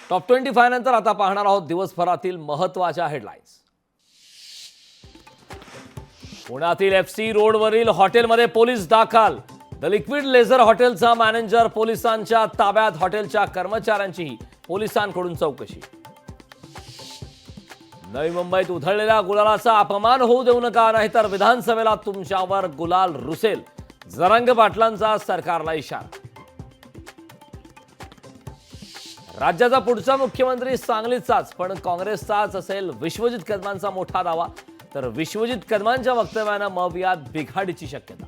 Top 25 नंतर आता पाहणार आहोत दिवसभरातील महत्त्वाच्या हेडलाईन्स। पुण्यातील एफसी रोडवरील हॉटेलमध्ये पोलीस दाखल। द लिक्विड लेझर हॉटेलचा मॅनेजर पोलिसांच्या ताब्यात। हॉटेलच्या कर्मचाऱ्यांचीही पोलिसांकडून चौकशी। नवी मुंबईत उधळलेल्या गुलालाचा अपमान होऊ देऊ नका, नाहीतर विधानसभेला तुमच्यावर गुलाल रुसेल। जरांगे पाटलांचा सरकारला इशारा। राज्याचा पुढचा मुख्यमंत्री सांगलीचाच, पण काँग्रेसचाच असेल विश्वजित कदमांचा मोठा दावा। तर विश्वजित कदमांच्या वक्तव्यानं मवियात बिघाडीची शक्यता।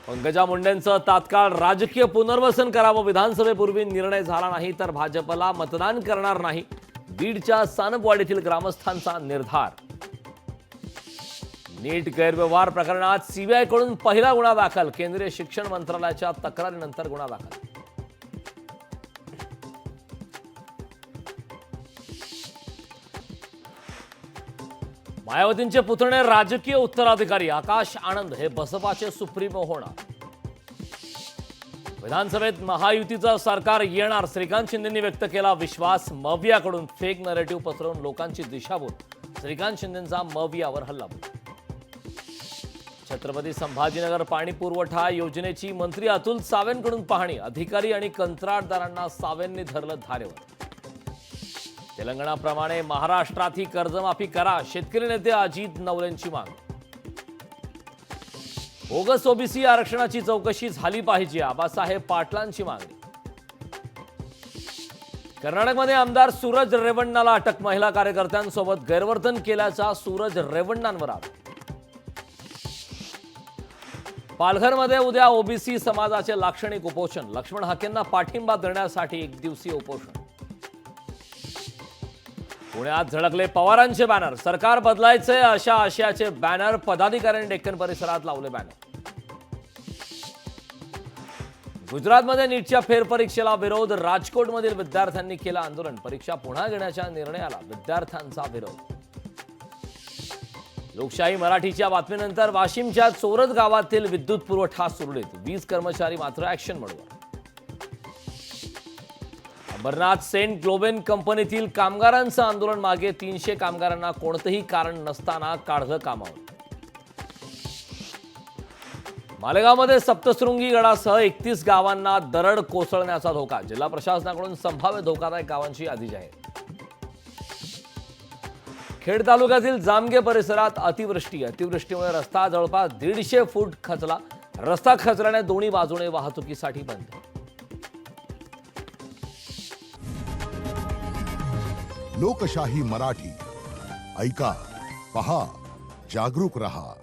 पंकजा मुंडेंचं तात्काळ राजकीय पुनर्वसन करावं। विधानसभेपूर्वी निर्णय झाला नाही तर भाजपला मतदान करणार नाही, बीडच्या सानपवाडीतील ग्रामस्थांचा निर्धार। नीट गैरव्यवहार प्रकरणात सीबीआयकडून पहिला गुन्हा दाखल। केंद्रीय शिक्षण मंत्रालयाच्या तक्रारीनंतर गुन्हा दाखल। मायावतींचे पुतणे राजकीय उत्तराधिकारी। आकाश आनंद हे बसपाचे सुप्रीमो होणार। विधानसभेत महायुतीचं सरकार येणार, श्रीकांत शिंदेंनी व्यक्त केला विश्वास। मवियाकडून फेक नरेटिव्ह पसरवून लोकांची दिशाभूल। श्रीकांत शिंदेंचा मवियावर हल्लाबोल। छत्रपती संभाजीनगर पाणी पुरवठा योजनेची मंत्री अतुल सावेंकडून पाहणी। अधिकारी आणि कंत्राटदारांना सावेंनी धरलं धारेवर। तेलंगणाप्रमाणे महाराष्ट्रातही कर्जमाफी करा, शेतकरी नेते अजित नवलेंची मागणी। बोगस ओबीसी आरक्षणाची चौकशी झाली पाहिजे, आबासाहेब पाटलांची मागणी। कर्नाटकमध्ये आमदार सूरज रेवण्णाला अटक। महिला कार्यकर्त्यांसोबत गैरवर्तन केल्याचा सूरज रेवण्णांवर आरोप। पालघरमध्ये उद्या ओबीसी समाजाचे लाक्षणिक उपोषण। लक्ष्मण हाकेंना पाठिंबा देण्यासाठी एक दिवसीय उपोषण। पुण्यात झळकले पवारांचे बॅनर। सरकार बदलायचे अशा आशयाचे बॅनर पदाधिकाऱ्यांनी डेक्कन परिसरात लावले बॅनर। गुजरातमध्ये नीटच्या फेरपरीक्षेला विरोध। राजकोटमधील विद्यार्थ्यांनी केलं आंदोलन। परीक्षा पुन्हा घेण्याच्या निर्णयाला विद्यार्थ्यांचा विरोध। लोकशाही मराठीच्या बातमीनंतर वाशिमच्या चोरद गावातील विद्युत पुरवठा सुरळीत। वीज कर्मचारी मात्र ॲक्शन मोडवर। अंबरनाथ सेंट ग्लोबेन कंपनीतील कामगारांचं आंदोलन मागे। 300 कामगारांना कोणतेही कारण नसताना काढलं कामावर। मालेगावमध्ये सप्तशृंगी गडासह 31 गावांना दरड कोसळण्याचा धोका। जिल्हा प्रशासनाकडून संभाव्य धोकादायक गावांची यादी जाहीर। खेड तालुक्यातील जामगे परिसरात अतिवृष्टीमुळे रस्ता जवळपास 150 फूट खचला। रस्ता खचल्याने दोन्ही बाजूने वाहतुकीसाठी बंद। लोकशाही मराठी ऐका, पहा, जागरूक रहा।